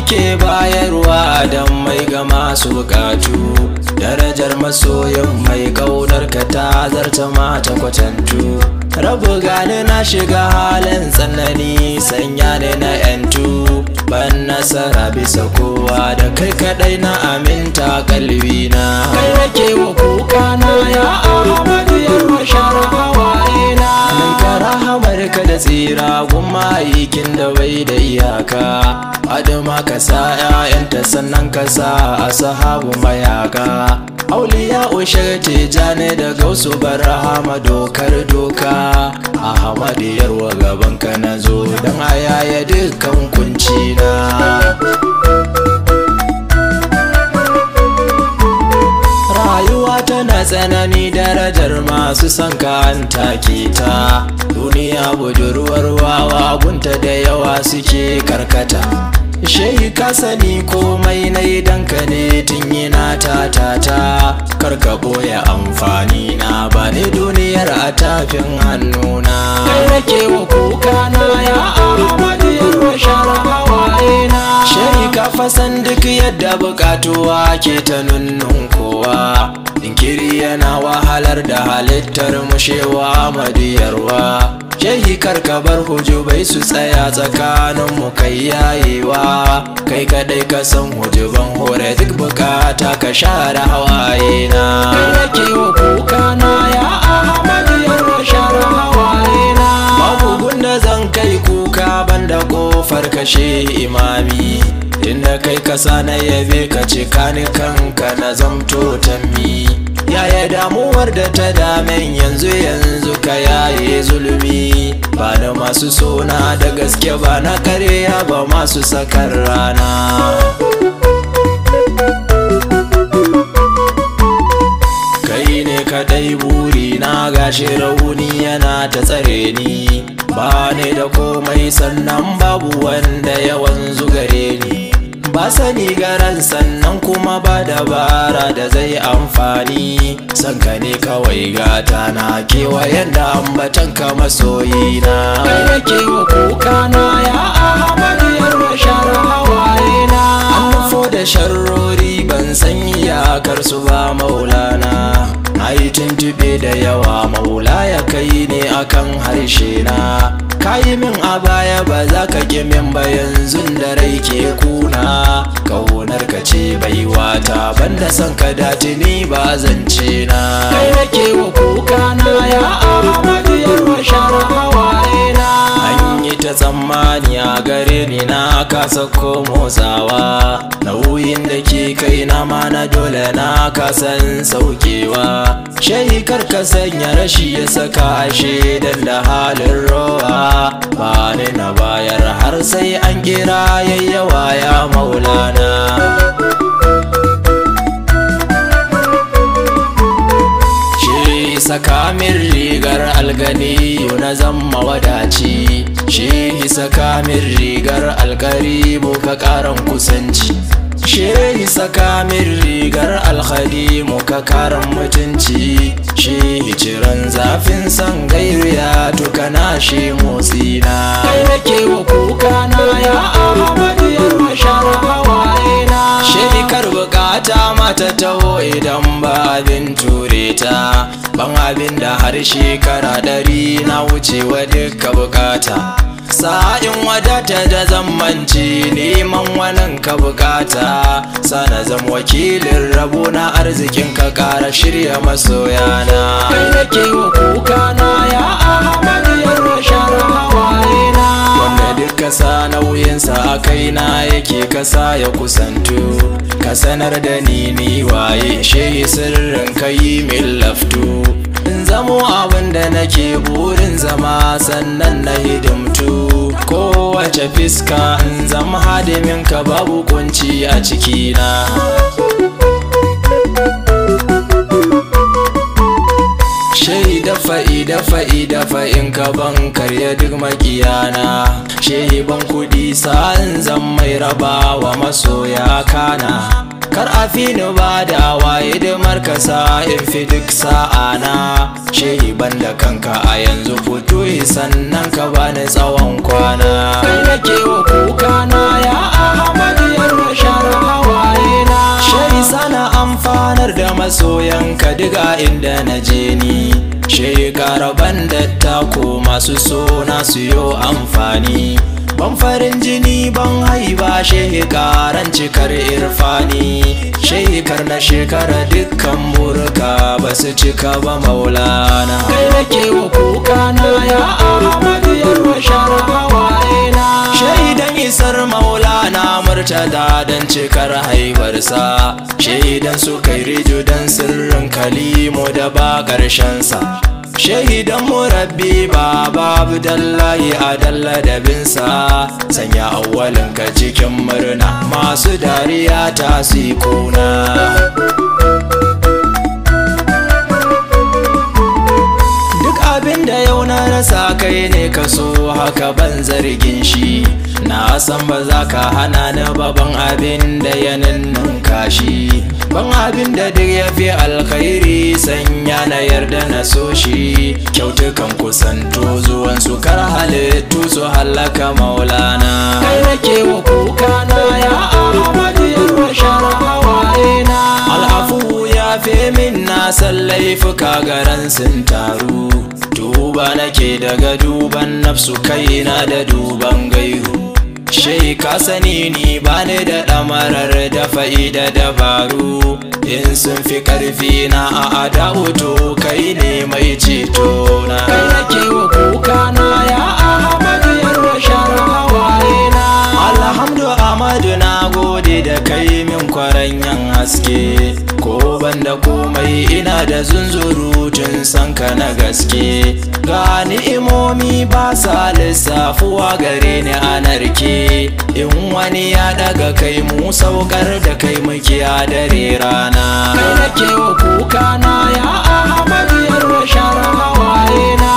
ke bayarwa don mai ga masu bukatu. Darajar masoyin mai kaunar ka ta zarta mata kwatantu. Rabu gani na shiga halin tsanani, sanya ne na yantu. Ban nasara bisa kowa, da kai kadai na aminta kalbina. Kai nake wa kuka na ya Ahmadu, yarwa share hawaye na. Ninka rahamar ka da tsira gumma aikin da bai da iyaka. Adama ka sa 'ya'yanta sannan ka sa ashabu mayaka. Auliya ushar tijani da gausu barahama dokar doka. Ahmadu yarwa gaban ka na zo don ayaya dukkan kunci na. Rayuwa tana tsanani, darajar masu son ka an take ta. Duniya budurwar wawa, gunta da yawa suke karkata. Shehi ka sani komai na idan ka ne tun yana ta. Karka boye amfani na, ba ni duniyar a tafin hannuna. Kai nake wa kuka na ya Ahmadu, yarwa share hawaye na. Shehi ka fasan duk yadda bukatuwa ke ta nunnun kowa. Dinkiri yana wahalar da halittar mushewa madiyarwa. Shehi karka bar hujubai su tsaya tsakanin mu kai yayewa. Kai kadai ka san hujuban hore duk bukata ka share hawaye na. Kai nake wa kuka na ya Ahmadu, yarwa share hawaye na. Babu gunda zan kai kuka banda kofar kashe imami. Inda kai kasa na yabe ka cika ni kanka na zamto tammi. Yaya damuwar da ta damen yanzu ka yaye zulumi. Ba na masu sona da gaske, ba na karya ba masu sakar rana. Kai ne kadai buri na, gashi rauni yana ta tsare ni. Ba ne da komai sannan babu wanda ya wanzu gare ni. Ba sani garan sannan kuma ba dabara da zai amfani. Sanka ne kawai gata na, kewayen da ambatan ka masoyina. Kai nake wa kuka na ya Ahmadu, yarwa share hawaye na. An nufo da sharrori ban san iyakar su ba maulana. Na yi tuntube da yawa maula, ya kai ne akan harshe na. Kayi min a baya ba za ka ƙi min ba, yanzu da rai ke kuna. Kaunar ka ce baiwata, banda son ka dace ni ba zance na. Kai nake wa kuka na ya Ahmadu, yarwa share hawaye na. An yi ta tsammani a gare ni na kasa ko motsawa. Nauyin da ke kai na ma na dole na kasan saukewa. Shehi karka sanya rashi ya saka ashe dan da halin rowa. Ba ni na bayar har sai an kira yayyawa ya maulana. Shehi saka min rigar algani na zama wadaci. Shehi saka min rigar alkarimu ka karan kusanci. Shehi saka min rigar alkhadimu ka karan mutunci. Shehi ciran zafin san gairu ya tukana shi motsina. Kai nake wa kuka na ya Ahmadu, yarwa share hawaye na. Shehi kar bukata mata taho idan ba abin ture ta. Ban abin da har shekara 100 na wucewa duka bukata. Sa'in wadata da zammanci neman wannan ka bukata. Sana zam wakilin rabo na arzikin ka kara shirya masoyana. Kai nake wa kuka na ya Ahmadu, yarwa share hawaye na. Wanda duka sa nauyinsa a kaina yake kasa ya kusantu. Ka sanar da ni waye, shehi sirrin ka yi min laftu. In zamo abin da nake burin zama, sannan na hidimtu. Kowace fiska in zama hadimin ka, babu kunci a cikina. Shehi dafa in ka ban karya duk makiyana. Shehi ban kudi sa'an zan mai raba wa masoya kana. Kar a fi ni ba da waye da markasa in fi duk sa'ana. Shehi ban da kanka a yanzu fito sannan ka bani tsawon kwana. Kai nake wa kuka na ya Ahmadu. diga inda na je ni. Shekara ban dattako masu so na siyo amfani. Ban farin jini ban haiba shekaran cikar irfani. Shekar na shekara dukkan burka ba su cika ba maulana. Kai nake wa kuka na ya Ahmadu yarwa shara hawaye-na. Shaidan isar maulana Murtada dan cikar haibarsa. Shaidan su kai rijo dan sirrin Kalimu da ba ƙarshensa. Shahidan murabbi baba Abdullahi adalla da binsa. Sanya awwalinka cikin murna masu dariya ta su kuna. Duk abinda yau na rasa kai ne ka so haka ban zargin shi. Na san ba za ka hana ni baban abinda ya ninninka shi. Ban abinda duk ya fi alkhairi sanya na yarda na so shi. Kyautukan kusanto zuwan su kar halittu su hallaka maulana. Kai nake wa kuka na ya Ahmadu yarwa shara hawaye-na. Al'afu ya fi min na san laifuka garan sun taru. Duba nake daga duban nafsu kaina da duban gairu. Shai ka sani ni bani da ɗamarar da fa'ida dabaru. In sun fi ƙarfi na a adawu to kai ne mai ceto na. Kai nake wa kuka na ya Ahmadu yarwa shara hawaye-na. Alhamdu Ahmadu na gode da kai min kwaranyan haske. Ko banda komai ina da zunzurutun sanka na gaske. Ga ni'imomi ba sa lissafuwa gare ni a narke. In wani ya daga kai mu saukar da kai muke a dare rana. Kai nake wa kuka na ya Ahmadu yarwa shara hawaye-na.